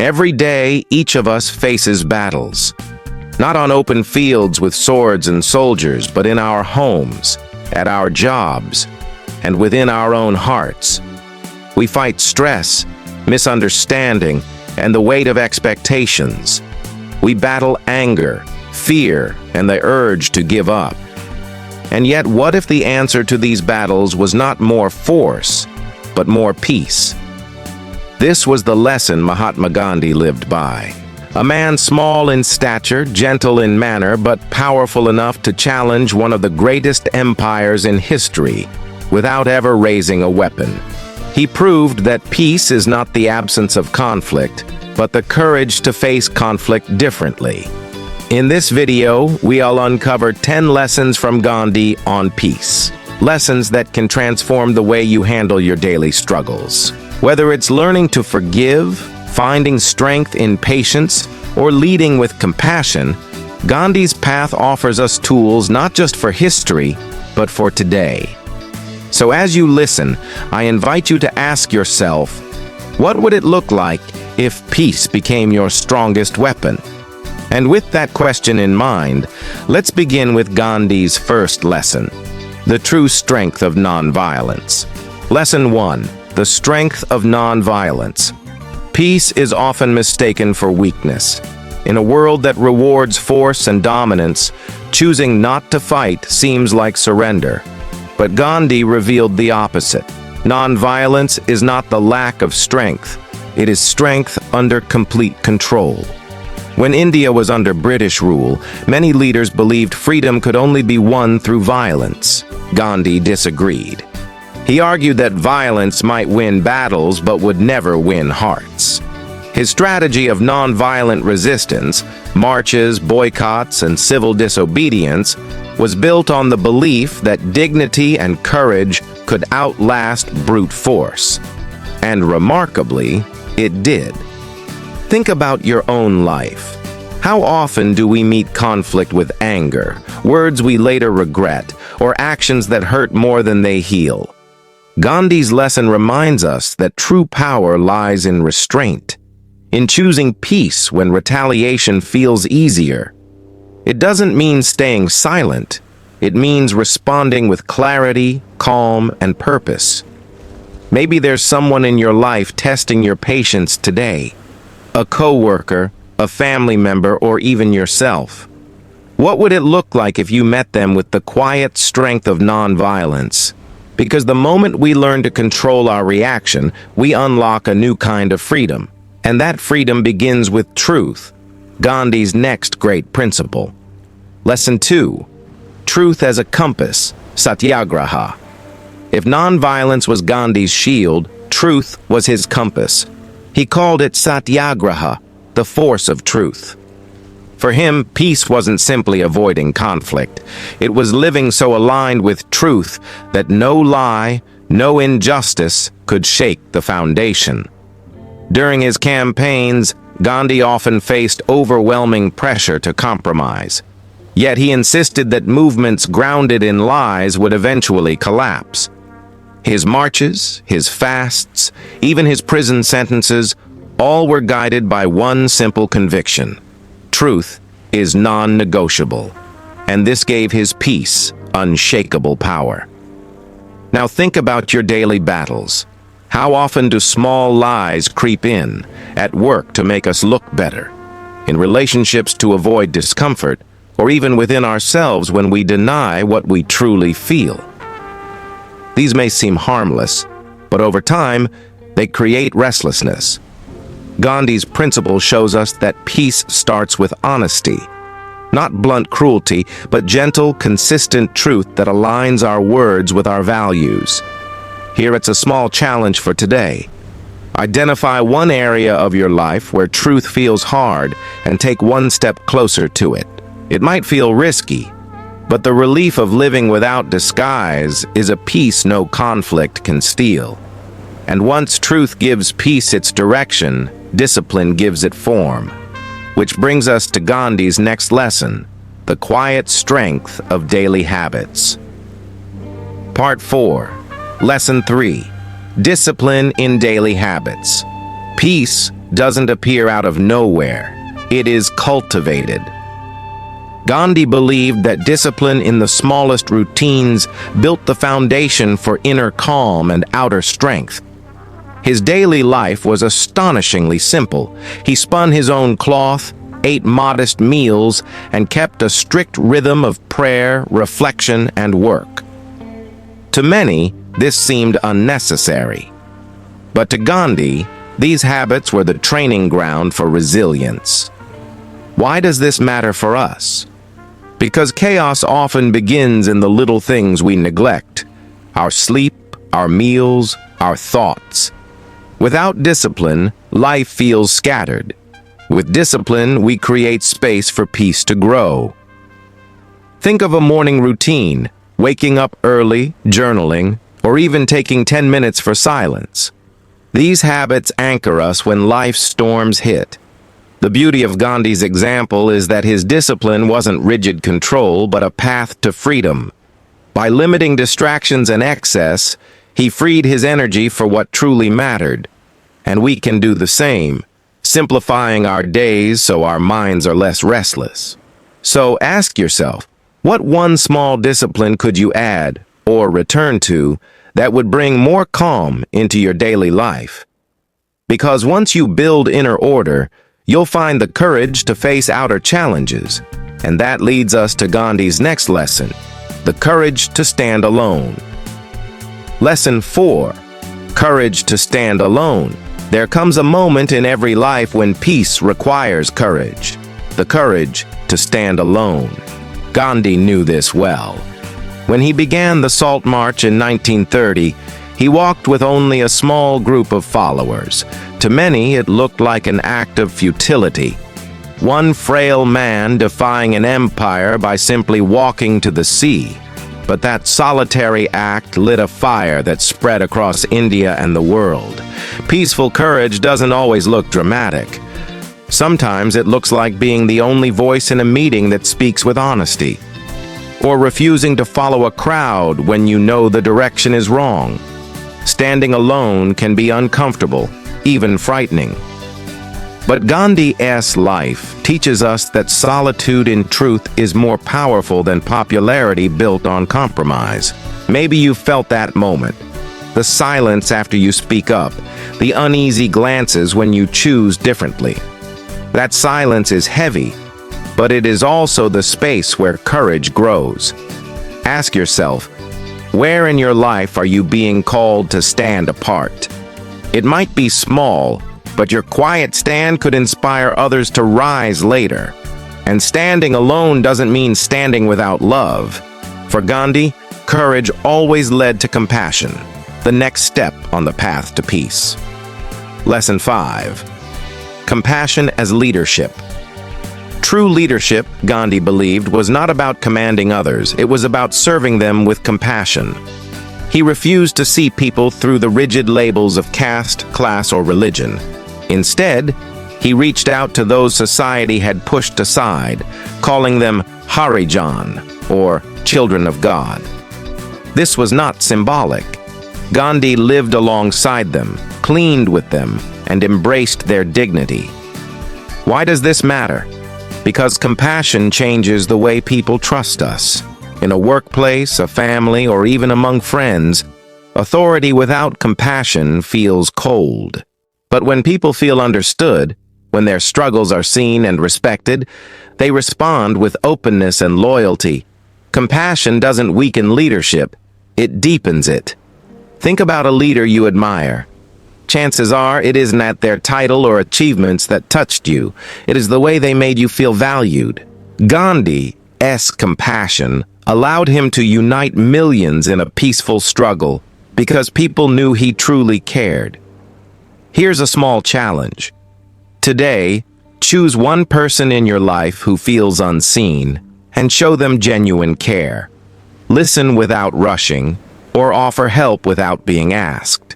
Every day, each of us faces battles. Not on open fields with swords and soldiers, but in our homes, at our jobs, and within our own hearts. We fight stress, misunderstanding, and the weight of expectations. We battle anger, fear, and the urge to give up. And yet, what if the answer to these battles was not more force, but more peace? This was the lesson Mahatma Gandhi lived by. A man small in stature, gentle in manner, but powerful enough to challenge one of the greatest empires in history without ever raising a weapon. He proved that peace is not the absence of conflict, but the courage to face conflict differently. In this video, we'll uncover 10 lessons from Gandhi on peace. Lessons that can transform the way you handle your daily struggles. Whether it's learning to forgive, finding strength in patience, or leading with compassion, Gandhi's path offers us tools not just for history, but for today. So as you listen, I invite you to ask yourself, what would it look like if peace became your strongest weapon? And with that question in mind, let's begin with Gandhi's first lesson, the true strength of nonviolence. Lesson 1. The strength of nonviolence. Peace is often mistaken for weakness. In a world that rewards force and dominance, choosing not to fight seems like surrender. But Gandhi revealed the opposite. Nonviolence is not the lack of strength. It is strength under complete control. When India was under British rule, many leaders believed freedom could only be won through violence. Gandhi disagreed. He argued that violence might win battles but would never win hearts. His strategy of nonviolent resistance, marches, boycotts, and civil disobedience, was built on the belief that dignity and courage could outlast brute force. And remarkably, it did. Think about your own life. How often do we meet conflict with anger, words we later regret, or actions that hurt more than they heal? Gandhi's lesson reminds us that true power lies in restraint, in choosing peace when retaliation feels easier. It doesn't mean staying silent. It means responding with clarity, calm, and purpose. Maybe there's someone in your life testing your patience today. A coworker, a family member, or even yourself. What would it look like if you met them with the quiet strength of nonviolence? Because the moment we learn to control our reaction, we unlock a new kind of freedom. And that freedom begins with truth, Gandhi's next great principle. Lesson 2. Truth as a compass, satyagraha. If nonviolence was Gandhi's shield, truth was his compass. He called it satyagraha, the force of truth. For him, peace wasn't simply avoiding conflict. It was living so aligned with truth that no lie, no injustice could shake the foundation. During his campaigns, Gandhi often faced overwhelming pressure to compromise. Yet he insisted that movements grounded in lies would eventually collapse. His marches, his fasts, even his prison sentences, all were guided by one simple conviction. Truth is non-negotiable, and this gave his peace unshakable power. Now think about your daily battles. How often do small lies creep in, at work to make us look better, in relationships to avoid discomfort, or even within ourselves when we deny what we truly feel? These may seem harmless, but over time, they create restlessness. Gandhi's principle shows us that peace starts with honesty. Not blunt cruelty, but gentle, consistent truth that aligns our words with our values. Here it's a small challenge for today. Identify one area of your life where truth feels hard and take one step closer to it. It might feel risky, but the relief of living without disguise is a peace no conflict can steal. And once truth gives peace its direction, discipline gives it form. Which brings us to Gandhi's next lesson, the quiet strength of daily habits. Part 4. Lesson 3. Discipline in daily habits. Peace doesn't appear out of nowhere. It is cultivated. Gandhi believed that discipline in the smallest routines built the foundation for inner calm and outer strength. His daily life was astonishingly simple. He spun his own cloth, ate modest meals, and kept a strict rhythm of prayer, reflection, and work. To many, this seemed unnecessary. But to Gandhi, these habits were the training ground for resilience. Why does this matter for us? Because chaos often begins in the little things we neglect: our sleep, our meals, our thoughts. Without discipline, life feels scattered. With discipline, we create space for peace to grow. Think of a morning routine, waking up early, journaling, or even taking 10 minutes for silence. These habits anchor us when life's storms hit. The beauty of Gandhi's example is that his discipline wasn't rigid control, but a path to freedom. By limiting distractions and excess, he freed his energy for what truly mattered. And we can do the same, simplifying our days so our minds are less restless. So ask yourself, what one small discipline could you add or return to that would bring more calm into your daily life? Because once you build inner order, you'll find the courage to face outer challenges. And that leads us to Gandhi's next lesson, the courage to stand alone. Lesson 4, courage to stand alone. There comes a moment in every life when peace requires courage, the courage to stand alone. Gandhi knew this well. When he began the Salt March in 1930, he walked with only a small group of followers. To many, it looked like an act of futility. One frail man defying an empire by simply walking to the sea. But that solitary act lit a fire that spread across India and the world. Peaceful courage doesn't always look dramatic. Sometimes it looks like being the only voice in a meeting that speaks with honesty, or refusing to follow a crowd when you know the direction is wrong. Standing alone can be uncomfortable, even frightening. But Gandhi's life teaches us that solitude in truth is more powerful than popularity built on compromise. Maybe you felt that moment. The silence after you speak up, the uneasy glances when you choose differently. That silence is heavy, but it is also the space where courage grows. Ask yourself, where in your life are you being called to stand apart? It might be small, but your quiet stand could inspire others to rise later. And standing alone doesn't mean standing without love. For Gandhi, courage always led to compassion, the next step on the path to peace. Lesson 5. Compassion as leadership. True leadership, Gandhi believed, was not about commanding others. It was about serving them with compassion. He refused to see people through the rigid labels of caste, class, or religion. Instead, he reached out to those society had pushed aside, calling them Harijan, or children of God. This was not symbolic. Gandhi lived alongside them, cleaned with them, and embraced their dignity. Why does this matter? Because compassion changes the way people trust us. In a workplace, a family, or even among friends, authority without compassion feels cold. But when people feel understood, when their struggles are seen and respected, they respond with openness and loyalty. Compassion doesn't weaken leadership, it deepens it. Think about a leader you admire. Chances are it isn't at their title or achievements that touched you. It is the way they made you feel valued. Gandhi's compassion allowed him to unite millions in a peaceful struggle because people knew he truly cared. Here's a small challenge. Today, choose one person in your life who feels unseen and show them genuine care. Listen without rushing, or offer help without being asked.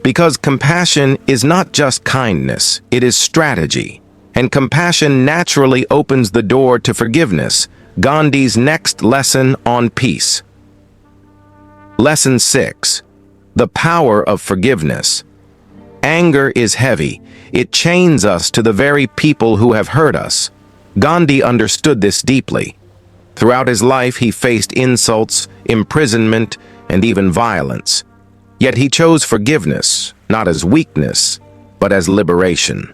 Because compassion is not just kindness, it is strategy. And compassion naturally opens the door to forgiveness, Gandhi's next lesson on peace. Lesson 6. The power of forgiveness. Anger is heavy. it chains us to the very people who have hurt us. Gandhi understood this deeply. Throughout his life, he faced insults, imprisonment, and even violence. Yet he chose forgiveness, not as weakness, but as liberation.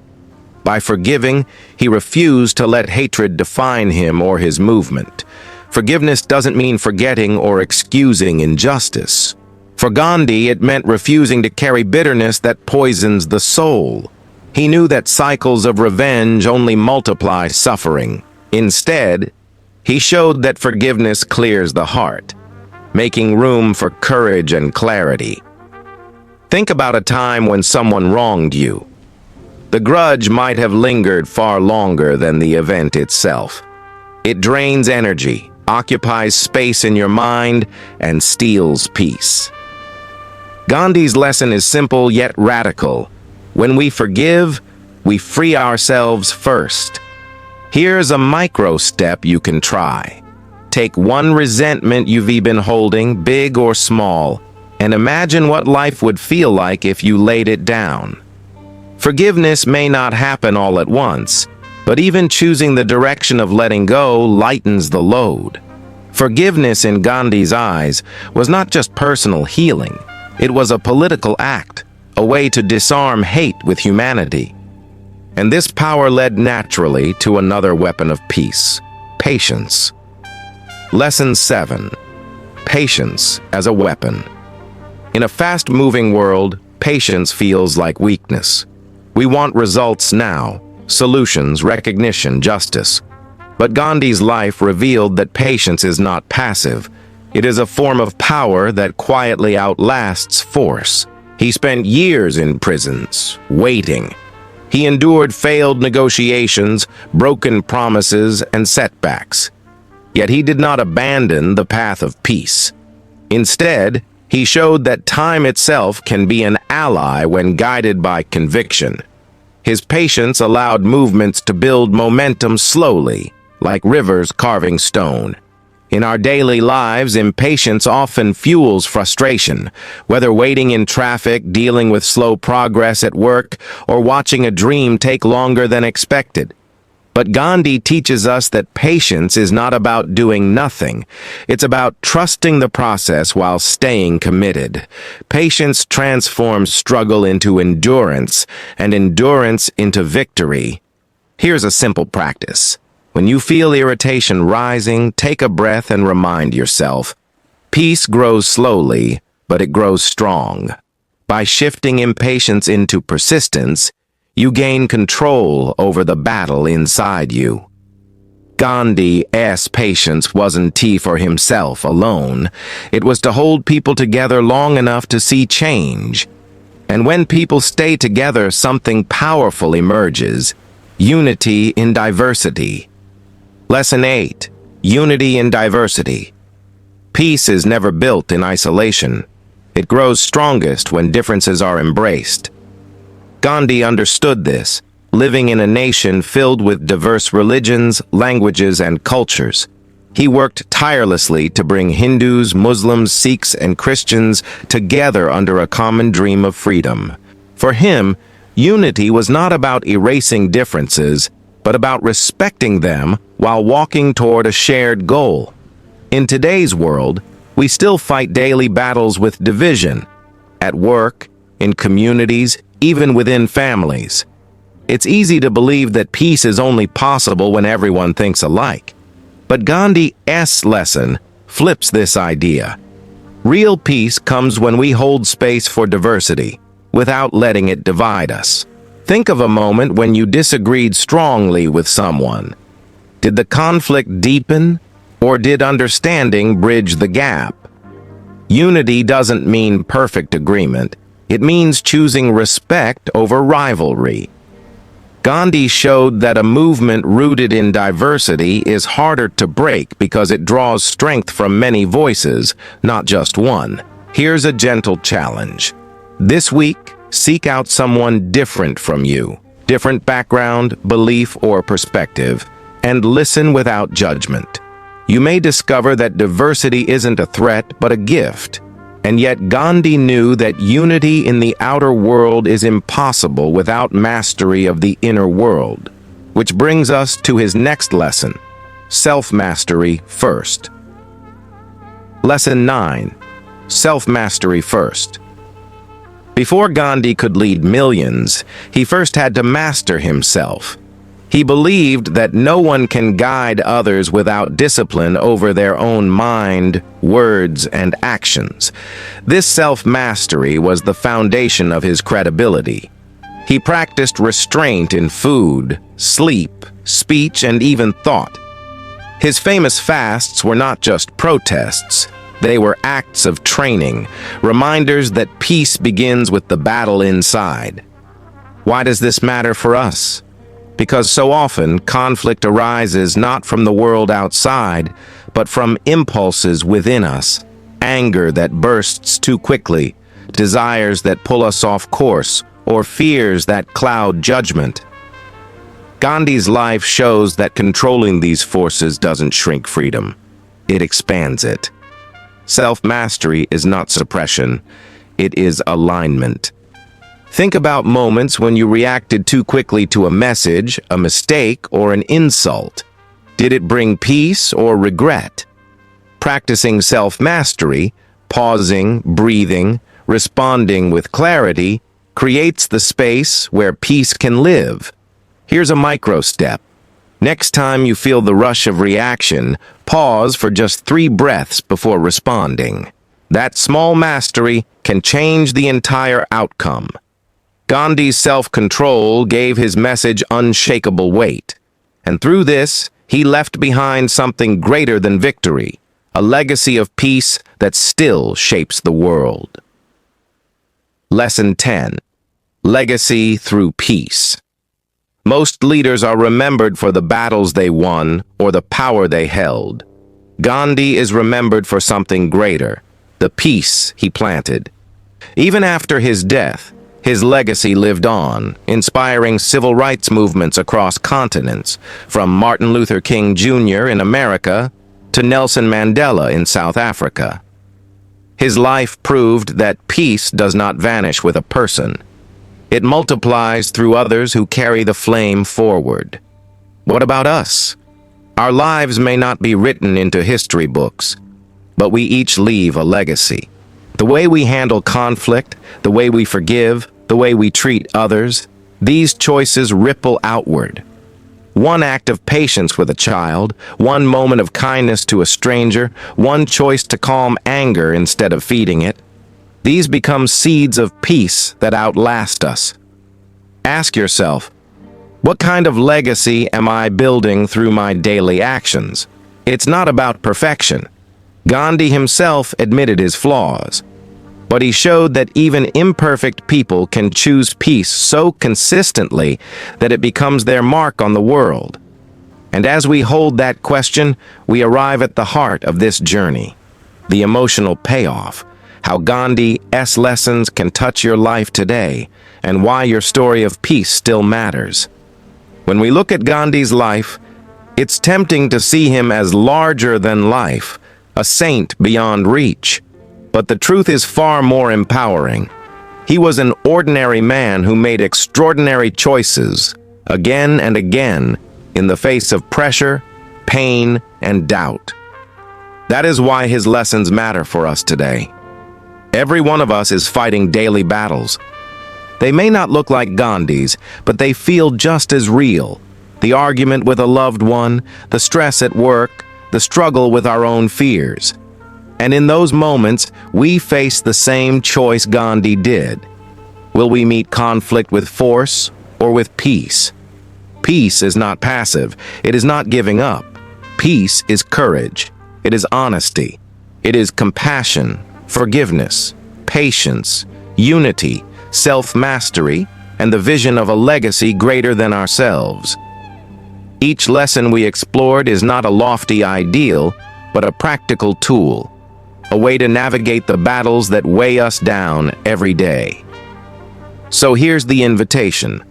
By forgiving, he refused to let hatred define him or his movement. Forgiveness doesn't mean forgetting or excusing injustice. For Gandhi, it meant refusing to carry bitterness that poisons the soul. He knew that cycles of revenge only multiply suffering. Instead, he showed that forgiveness clears the heart, making room for courage and clarity. Think about a time when someone wronged you. The grudge might have lingered far longer than the event itself. It drains energy, occupies space in your mind, and steals peace. Gandhi's lesson is simple yet radical. When we forgive, we free ourselves first. Here's a micro step you can try. Take one resentment you've been holding, big or small, and imagine what life would feel like if you laid it down. Forgiveness may not happen all at once, but even choosing the direction of letting go lightens the load. Forgiveness in Gandhi's eyes was not just personal healing. It was a political act, a way to disarm hate with humanity. And this power led naturally to another weapon of peace: patience. Lesson 7. Patience as a weapon. In a fast-moving world, patience feels like weakness. We want results now, solutions, recognition, justice. But Gandhi's life revealed that patience is not passive. It is a form of power that quietly outlasts force. He spent years in prisons, waiting. He endured failed negotiations, broken promises, and setbacks. Yet he did not abandon the path of peace. Instead, he showed that time itself can be an ally when guided by conviction. His patience allowed movements to build momentum slowly, like rivers carving stone. In our daily lives, impatience often fuels frustration, whether waiting in traffic, dealing with slow progress at work, or watching a dream take longer than expected. But Gandhi teaches us that patience is not about doing nothing. It's about trusting the process while staying committed. Patience transforms struggle into endurance, and endurance into victory. Here's a simple practice. When you feel irritation rising, take a breath and remind yourself, peace grows slowly, but it grows strong. By shifting impatience into persistence, you gain control over the battle inside you. Gandhi's patience wasn't for himself alone. It was to hold people together long enough to see change. And when people stay together, something powerful emerges: unity in diversity. Lesson 8. Unity in diversity. Peace is never built in isolation. It grows strongest when differences are embraced. Gandhi understood this, living in a nation filled with diverse religions, languages, and cultures. He worked tirelessly to bring Hindus, Muslims, Sikhs, and Christians together under a common dream of freedom. For him, unity was not about erasing differences, but about respecting them while walking toward a shared goal. In today's world, we still fight daily battles with division, at work, in communities, even within families. It's easy to believe that peace is only possible when everyone thinks alike. But Gandhi's lesson flips this idea. Real peace comes when we hold space for diversity, without letting it divide us. Think of a moment when you disagreed strongly with someone. Did the conflict deepen, or did understanding bridge the gap? Unity doesn't mean perfect agreement. It means choosing respect over rivalry. Gandhi showed that a movement rooted in diversity is harder to break because it draws strength from many voices, not just one. Here's a gentle challenge. This week, seek out someone different from you, different background, belief, or perspective, and listen without judgment. You may discover that diversity isn't a threat, but a gift. And yet Gandhi knew that unity in the outer world is impossible without mastery of the inner world, which brings us to his next lesson: self-mastery first. Lesson 9. Self-mastery first. Before Gandhi could lead millions, he first had to master himself. He believed that no one can guide others without discipline over their own mind, words, and actions. This self-mastery was the foundation of his credibility. He practiced restraint in food, sleep, speech, and even thought. His famous fasts were not just protests. They were acts of training, reminders that peace begins with the battle inside. Why does this matter for us? Because so often conflict arises not from the world outside, but from impulses within us, anger that bursts too quickly, desires that pull us off course, or fears that cloud judgment. Gandhi's life shows that controlling these forces doesn't shrink freedom. It expands it. Self-mastery is not suppression. It is alignment. Think about moments when you reacted too quickly to a message, a mistake, or an insult. Did it bring peace or regret? Practicing self-mastery, pausing, breathing, responding with clarity, creates the space where peace can live. Here's a micro step. Next time you feel the rush of reaction, pause for just 3 breaths before responding. That small mastery can change the entire outcome. Gandhi's self-control gave his message unshakable weight, and through this, he left behind something greater than victory, a legacy of peace that still shapes the world. Lesson 10. Legacy through peace. Most leaders are remembered for the battles they won or the power they held. Gandhi is remembered for something greater, the peace he planted. Even after his death, his legacy lived on, inspiring civil rights movements across continents, from Martin Luther King Jr. in America to Nelson Mandela in South Africa. His life proved that peace does not vanish with a person. It multiplies through others who carry the flame forward. What about us? Our lives may not be written into history books, but we each leave a legacy. The way we handle conflict, the way we forgive, the way we treat others, these choices ripple outward. One act of patience with a child, one moment of kindness to a stranger, one choice to calm anger instead of feeding it. These become seeds of peace that outlast us. Ask yourself, what kind of legacy am I building through my daily actions? It's not about perfection. Gandhi himself admitted his flaws, but he showed that even imperfect people can choose peace so consistently that it becomes their mark on the world. And as we hold that question, we arrive at the heart of this journey, the emotional payoff, how Gandhi's lessons can touch your life today, and why your story of peace still matters. When we look at Gandhi's life, it's tempting to see him as larger than life, a saint beyond reach. But the truth is far more empowering. He was an ordinary man who made extraordinary choices, again and again, in the face of pressure, pain, and doubt. That is why his lessons matter for us today. Every one of us is fighting daily battles. They may not look like Gandhi's, but they feel just as real. The argument with a loved one, the stress at work, the struggle with our own fears. And in those moments, we face the same choice Gandhi did. Will we meet conflict with force or with peace? Peace is not passive. It is not giving up. Peace is courage. It is honesty. It is compassion, forgiveness, patience, unity, self-mastery, and the vision of a legacy greater than ourselves. Each lesson we explored is not a lofty ideal, but a practical tool, a way to navigate the battles that weigh us down every day. So here's the invitation.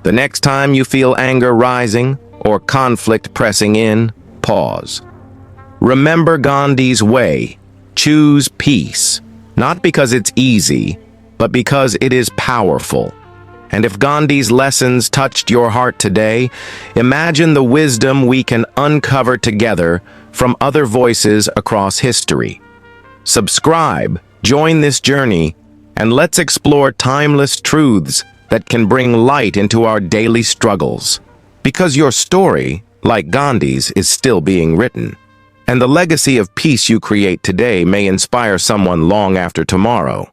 The next time you feel anger rising or conflict pressing in, pause. Remember Gandhi's way. Choose peace. Not because it's easy, but because it is powerful. And if Gandhi's lessons touched your heart today, imagine the wisdom we can uncover together from other voices across history. Subscribe, join this journey, and let's explore timeless truths that can bring light into our daily struggles. Because your story, like Gandhi's, is still being written. And the legacy of peace you create today may inspire someone long after tomorrow.